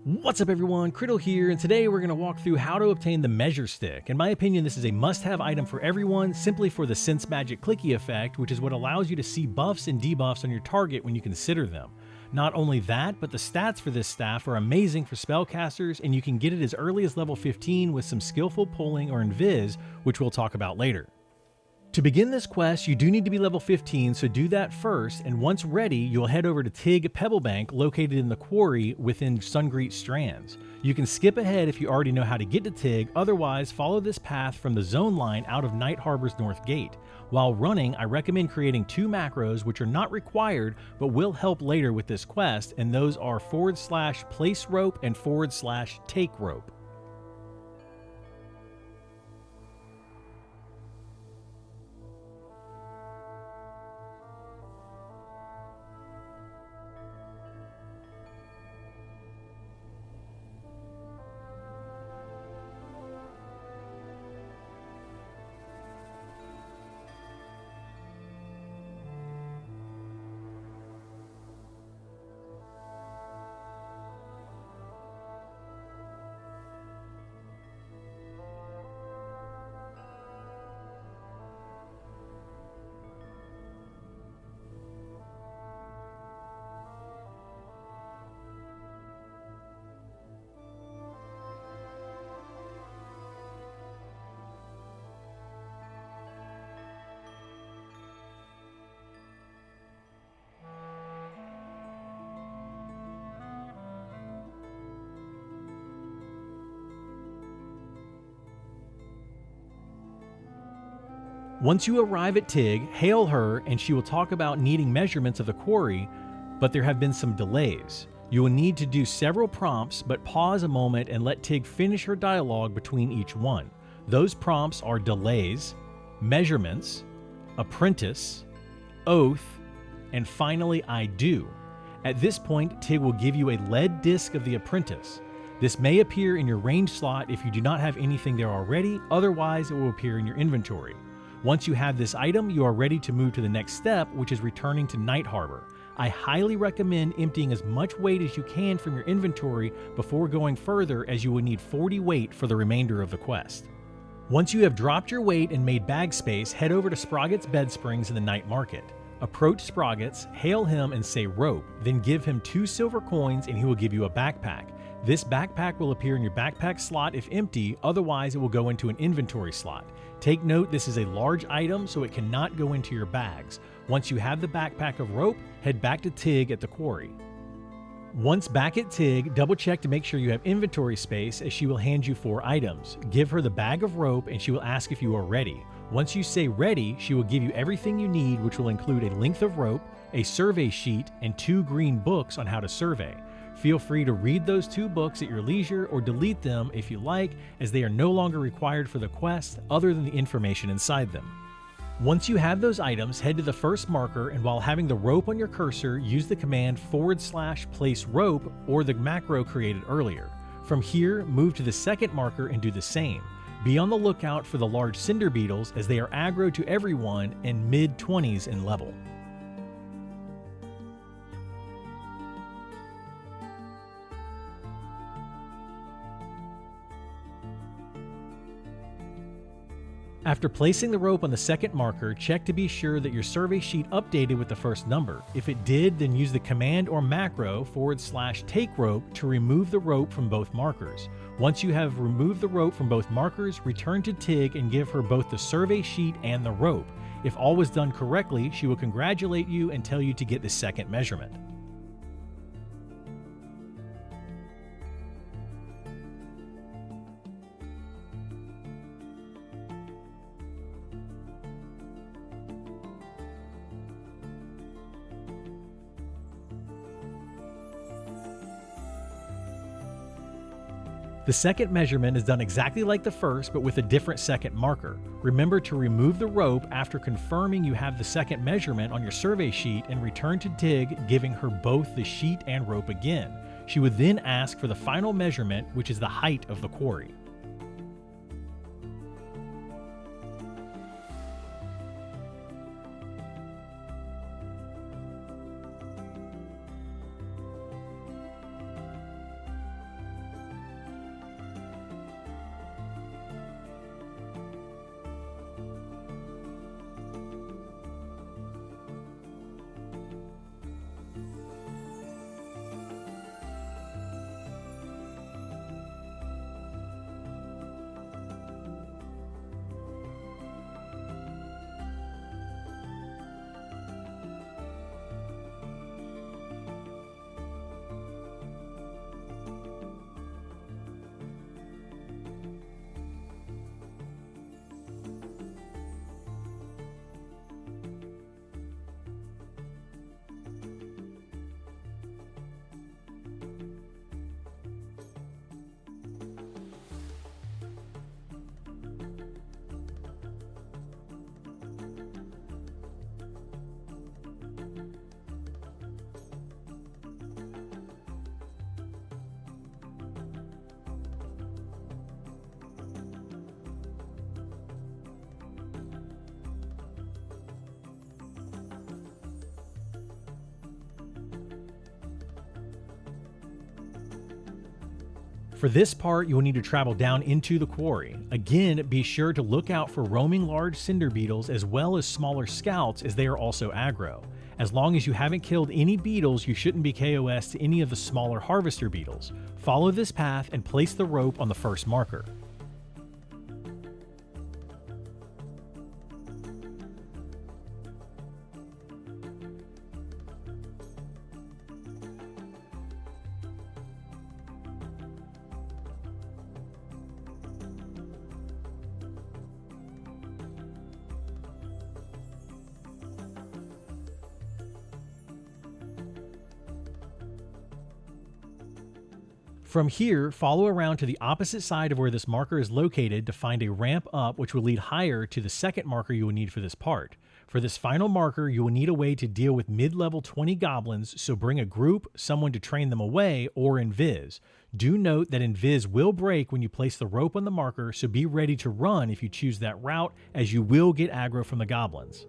What's up everyone, Criddle here, and today we're going to walk through how to obtain the measure stick. In my opinion, this is a must-have item for everyone, simply for the Sense Magic clicky effect, which is what allows you to see buffs and debuffs on your target when you consider them. Not only that, but the stats for this staff are amazing for spellcasters, and you can get it as early as level 15 with some skillful pulling or invis, which we'll talk about later. To begin this quest, you do need to be level 15, so do that first, and once ready, you'll head over to Tig Pebblebank, located in the quarry within Sungreet Strands. You can skip ahead if you already know how to get to Tig, otherwise follow this path from the zone line out of Night Harbor's North Gate. While running, I recommend creating 2 macros which are not required but will help later with this quest, and those are / place rope and / take rope. Once you arrive at Tig, hail her and she will talk about needing measurements of the quarry, but there have been some delays. You will need to do several prompts, but pause a moment and let Tig finish her dialogue between each one. Those prompts are delays, measurements, apprentice, oath, and finally I do. At this point, Tig will give you a lead disc of the apprentice. This may appear in your range slot if you do not have anything there already, otherwise it will appear in your inventory. Once you have this item, you are ready to move to the next step, which is returning to Night Harbor. I highly recommend emptying as much weight as you can from your inventory before going further, as you will need 40 weight for the remainder of the quest. Once you have dropped your weight and made bag space, head over to Sproggit's Bed Springs in the night market. Approach Sproggit's, hail him and say rope, then give him 2 silver coins and he will give you a backpack. This backpack will appear in your backpack slot if empty, otherwise it will go into an inventory slot. Take note, this is a large item, so it cannot go into your bags. Once you have the backpack of rope, head back to Tig at the quarry. Once back at Tig, double check to make sure you have inventory space, as she will hand you 4 items. Give her the bag of rope and she will ask if you are ready. Once you say ready, she will give you everything you need, which will include a length of rope, a survey sheet, and 2 green books on how to survey. Feel free to read those 2 books at your leisure or delete them if you like, as they are no longer required for the quest other than the information inside them. Once you have those items, head to the first marker, and while having the rope on your cursor, use the command / place rope or the macro created earlier. From here, move to the second marker and do the same. Be on the lookout for the large cinder beetles, as they are aggro to everyone and mid-20s in level. After placing the rope on the second marker, check to be sure that your survey sheet updated with the first number. If it did, then use the command or macro / take rope to remove the rope from both markers. Once you have removed the rope from both markers, return to Tig and give her both the survey sheet and the rope. If all was done correctly, she will congratulate you and tell you to get the second measurement. The second measurement is done exactly like the first, but with a different second marker. Remember to remove the rope after confirming you have the second measurement on your survey sheet, and return to Tig, giving her both the sheet and rope again. She would then ask for the final measurement, which is the height of the quarry. For this part, you will need to travel down into the quarry. Again, be sure to look out for roaming large cinder beetles as well as smaller scouts, as they are also aggro. As long as you haven't killed any beetles, you shouldn't be KOS to any of the smaller harvester beetles. Follow this path and place the rope on the first marker. From here, follow around to the opposite side of where this marker is located to find a ramp up, which will lead higher to the second marker you will need for this part. For this final marker, you will need a way to deal with mid-level 20 goblins, so bring a group, someone to train them away, or invis. Do note that invis will break when you place the rope on the marker, so be ready to run if you choose that route, as you will get aggro from the goblins.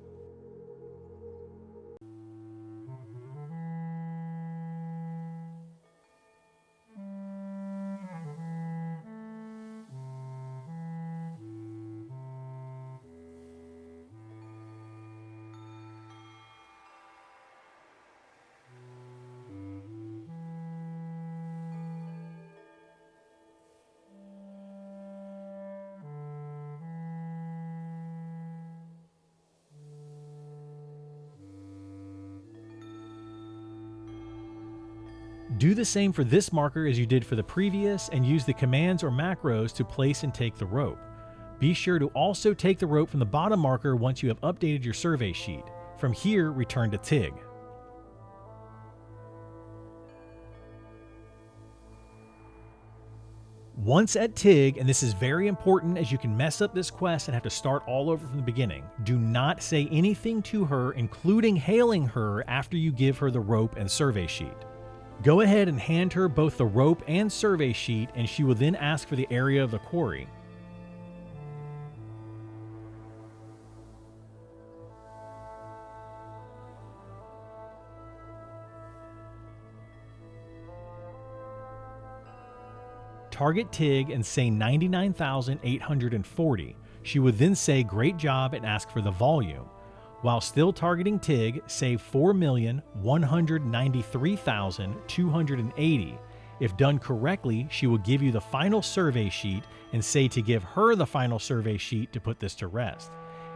Do the same for this marker as you did for the previous, and use the commands or macros to place and take the rope. Be sure to also take the rope from the bottom marker once you have updated your survey sheet. From here, return to Tig. Once at Tig, and this is very important as you can mess up this quest and have to start all over from the beginning, do not say anything to her, including hailing her, after you give her the rope and survey sheet. Go ahead and hand her both the rope and survey sheet, and she will then ask for the area of the quarry. Target Tig and say 99,840. She would then say great job and ask for the volume. While still targeting Tig, say 4,193,280. If done correctly, she will give you the final survey sheet and say to give her the final survey sheet to put this to rest.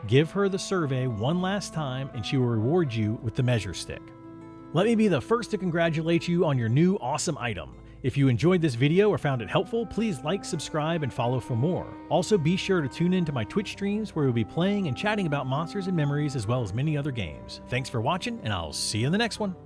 Give her the survey one last time and she will reward you with the measure stick. Let me be the first to congratulate you on your new awesome item. If you enjoyed this video or found it helpful, please like, subscribe, and follow for more. Also, be sure to tune in to my Twitch streams where we'll be playing and chatting about monsters and memories as well as many other games. Thanks for watching, and I'll see you in the next one.